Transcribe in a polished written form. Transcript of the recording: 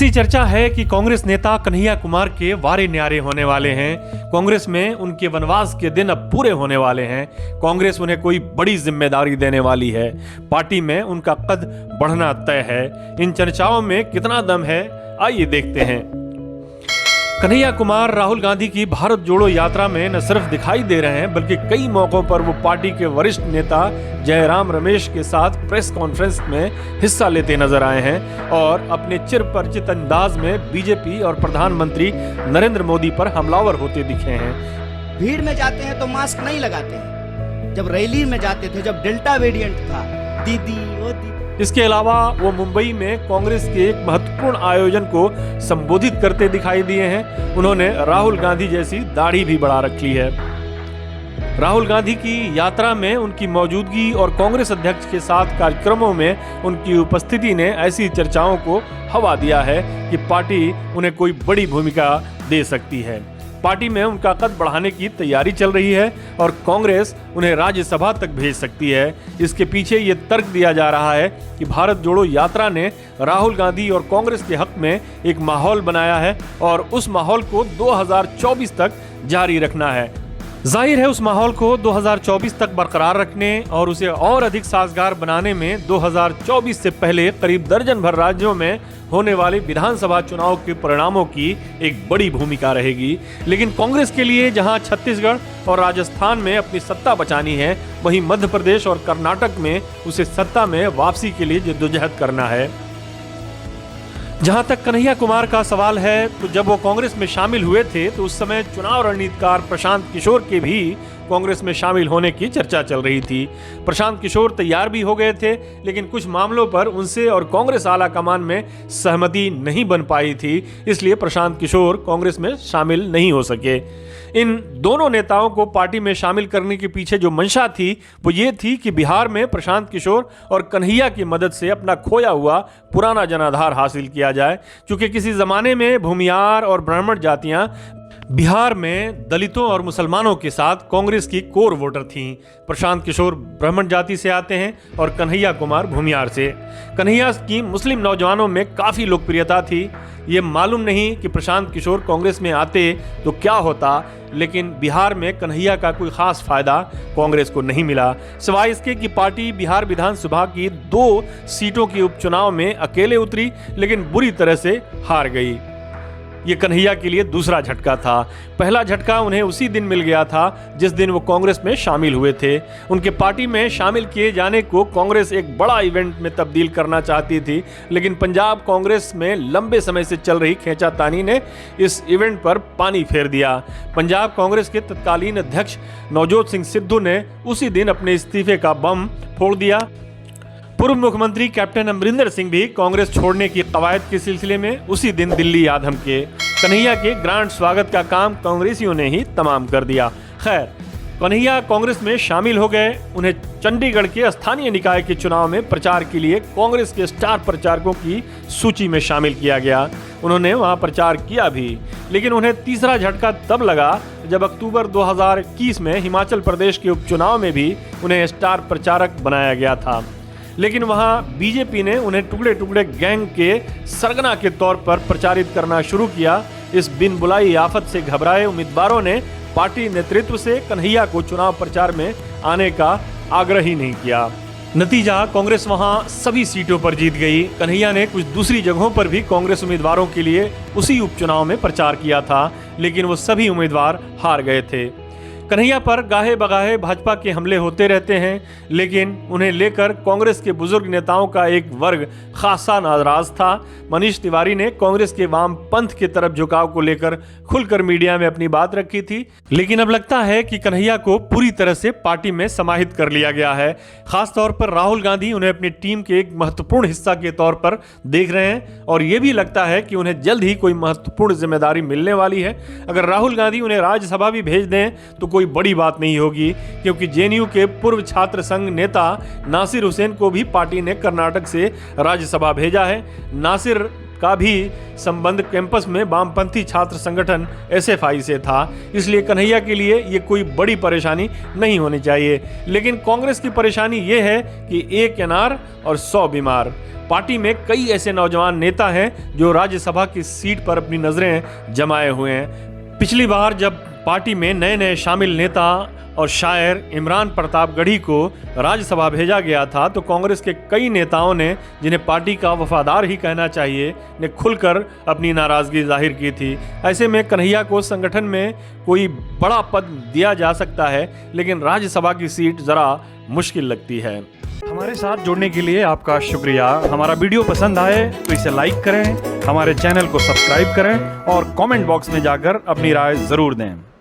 ऐसी चर्चा है कि कांग्रेस नेता कन्हैया कुमार के वारे न्यारे होने वाले हैं। कांग्रेस में उनके वनवास के दिन अब पूरे होने वाले हैं। कांग्रेस उन्हें कोई बड़ी जिम्मेदारी देने वाली है। पार्टी में उनका कद बढ़ना तय है। इन चर्चाओं में कितना दम है, आइए देखते हैं। कन्हैया कुमार राहुल गांधी की भारत जोड़ो यात्रा में न सिर्फ दिखाई दे रहे हैं, बल्कि कई मौकों पर वो पार्टी के वरिष्ठ नेता जयराम रमेश के साथ प्रेस कॉन्फ्रेंस में हिस्सा लेते नजर आए हैं और अपने चिर परिचित अंदाज में बीजेपी और प्रधानमंत्री नरेंद्र मोदी पर हमलावर होते दिखे हैं। भीड़ में जाते हैं तो मास्क नहीं लगाते हैं। जब रैली में जाते थे, जब डेल्टा वेरिएंट था, दीदी ओ दीदी। इसके अलावा वो मुंबई में कांग्रेस के एक महत्वपूर्ण आयोजन को संबोधित करते दिखाई दिए हैं। उन्होंने राहुल गांधी जैसी दाढ़ी भी बढ़ा रखी है। राहुल गांधी की यात्रा में उनकी मौजूदगी और कांग्रेस अध्यक्ष के साथ कार्यक्रमों में उनकी उपस्थिति ने ऐसी चर्चाओं को हवा दिया है कि पार्टी उन्हें कोई बड़ी भूमिका दे सकती है। पार्टी में उनका कद बढ़ाने की तैयारी चल रही है और कांग्रेस उन्हें राज्यसभा तक भेज सकती है। इसके पीछे ये तर्क दिया जा रहा है कि भारत जोड़ो यात्रा ने राहुल गांधी और कांग्रेस के हक में एक माहौल बनाया है और उस माहौल को 2024 तक जारी रखना है। जाहिर है उस माहौल को 2024 तक बरकरार रखने और उसे और अधिक साजगार बनाने में 2024 से पहले करीब दर्जन भर राज्यों में होने वाले विधानसभा चुनाव के परिणामों की एक बड़ी भूमिका रहेगी। लेकिन कांग्रेस के लिए जहां छत्तीसगढ़ और राजस्थान में अपनी सत्ता बचानी है, वहीं मध्य प्रदेश और कर्नाटक में उसे सत्ता में वापसी के लिए जद्दोजहद करना है। जहां तक कन्हैया कुमार का सवाल है, तो जब वो कांग्रेस में शामिल हुए थे तो उस समय चुनाव रणनीतिकार प्रशांत किशोर के भी कांग्रेस में शामिल होने की चर्चा चल रही थी। प्रशांत किशोर तैयार भी हो गए थे, लेकिन कुछ मामलों पर उनसे और कांग्रेस आला कमान में सहमति नहीं बन पाई थी, इसलिए प्रशांत किशोर कांग्रेस में शामिल नहीं हो सके। इन दोनों नेताओं को पार्टी में शामिल करने के पीछे जो मंशा थी वो ये थी कि बिहार में प्रशांत किशोर और कन्हैया की मदद से अपना खोया हुआ पुराना जनाधार हासिल किया जाए। क्योंकि किसी जमाने में भूमियार और ब्राह्मण जातियां बिहार में दलितों और मुसलमानों के साथ कांग्रेस की कोर वोटर थीं। प्रशांत किशोर ब्राह्मण जाति से आते हैं और कन्हैया कुमार भूमियार से। कन्हैया की मुस्लिम नौजवानों में काफ़ी लोकप्रियता थी। ये मालूम नहीं कि प्रशांत किशोर कांग्रेस में आते तो क्या होता, लेकिन बिहार में कन्हैया का कोई खास फायदा कांग्रेस को नहीं मिला, सिवाय इसके कि पार्टी बिहार विधानसभा की 2 सीटों के उपचुनाव में अकेले उतरी, लेकिन बुरी तरह से हार गई। ये कन्हैया के लिए दूसरा झटका था। पहला झटका उन्हें उसी दिन मिल गया था जिस दिन वो कांग्रेस में शामिल हुए थे। उनके पार्टी में शामिल किए जाने को कांग्रेस एक बड़ा इवेंट में तब्दील करना चाहती थी, लेकिन पंजाब कांग्रेस में लंबे समय से चल रही खींचातानी ने इस इवेंट पर पानी फेर दिया। पंजाब कांग्रेस के तत्कालीन अध्यक्ष नवजोत सिंह सिद्धू ने उसी दिन अपने इस्तीफे का बम फोड़ दिया। पूर्व मुख्यमंत्री कैप्टन अमरिंदर सिंह भी कांग्रेस छोड़ने की कवायद के सिलसिले में उसी दिन दिल्ली आ धमके। कन्हैया के ग्रांड स्वागत का काम कांग्रेसियों ने ही तमाम कर दिया। खैर, कन्हैया कांग्रेस में शामिल हो गए। उन्हें चंडीगढ़ के स्थानीय निकाय के चुनाव में प्रचार के लिए कांग्रेस के स्टार प्रचारकों की सूची में शामिल किया गया। उन्होंने वहां प्रचार किया भी, लेकिन उन्हें तीसरा झटका तब लगा जब अक्टूबर 2021 में हिमाचल प्रदेश के उपचुनाव में भी उन्हें स्टार प्रचारक बनाया गया था। लेकिन वहां बीजेपी ने उन्हें टुकड़े टुकड़े गैंग के सरगना के तौर पर प्रचारित करना शुरू किया। इस बिन बुलाई आफत से घबराए उम्मीदवारों ने पार्टी नेतृत्व से कन्हैया को चुनाव प्रचार में आने का आग्रह ही नहीं किया। नतीजा, कांग्रेस वहां सभी सीटों पर जीत गई। कन्हैया ने कुछ दूसरी जगहों पर भी कांग्रेस उम्मीदवारों के लिए उसी उपचुनाव में प्रचार किया था, लेकिन वो सभी उम्मीदवार हार गए थे। कन्हैया पर गाहे बगाहे भाजपा के हमले होते रहते हैं, लेकिन उन्हें लेकर कांग्रेस के बुजुर्ग नेताओं का एक वर्ग खासा नाराज था। मनीष तिवारी ने कांग्रेस के वाम पंथ की तरफ झुकाव को लेकर खुलकर मीडिया में अपनी बात रखी थी, लेकिन अब लगता है कि कन्हैया को पूरी तरह से पार्टी में समाहित कर लिया गया है। खासतौर पर राहुल गांधी उन्हें अपनी टीम के एक महत्वपूर्ण हिस्सा के तौर पर देख रहे हैं और ये भी लगता है कि उन्हें जल्द ही कोई महत्वपूर्ण जिम्मेदारी मिलने वाली है। अगर राहुल गांधी उन्हें राज्यसभा भी भेज दें तो कोई बड़ी बात नहीं होगी, क्योंकि जेएनयू के पूर्व छात्र संघ नेता नासिर हुसैन को भी पार्टी ने कर्नाटक से राज्यसभा भेजा है। नासिर का भी संबंध कैंपस में वामपंथी छात्र संगठन एसएफआई से था, इसलिए कन्हैया के लिए ये कोई बड़ी परेशानी नहीं होनी चाहिए। लेकिन कांग्रेस की परेशानी ये है कि 1 अनार और 100 बीमार। पार्टी में कई ऐसे नौजवान नेता हैं जो राज्यसभा की सीट पर अपनी नजरें जमाए हुए हैं। पिछली बार जब पार्टी में नए नए शामिल नेता और शायर इमरान प्रताप गढ़ी को राज्यसभा भेजा गया था तो कांग्रेस के कई नेताओं ने, जिन्हें पार्टी का वफादार ही कहना चाहिए, ने खुलकर अपनी नाराजगी जाहिर की थी। ऐसे में कन्हैया को संगठन में कोई बड़ा पद दिया जा सकता है, लेकिन राज्यसभा की सीट जरा मुश्किल लगती है। हमारे साथ जुड़ने के लिए आपका शुक्रिया। हमारा वीडियो पसंद आए तो इसे लाइक करें, हमारे चैनल को सब्सक्राइब करें और कमेंट बॉक्स में जाकर अपनी राय जरूर दें।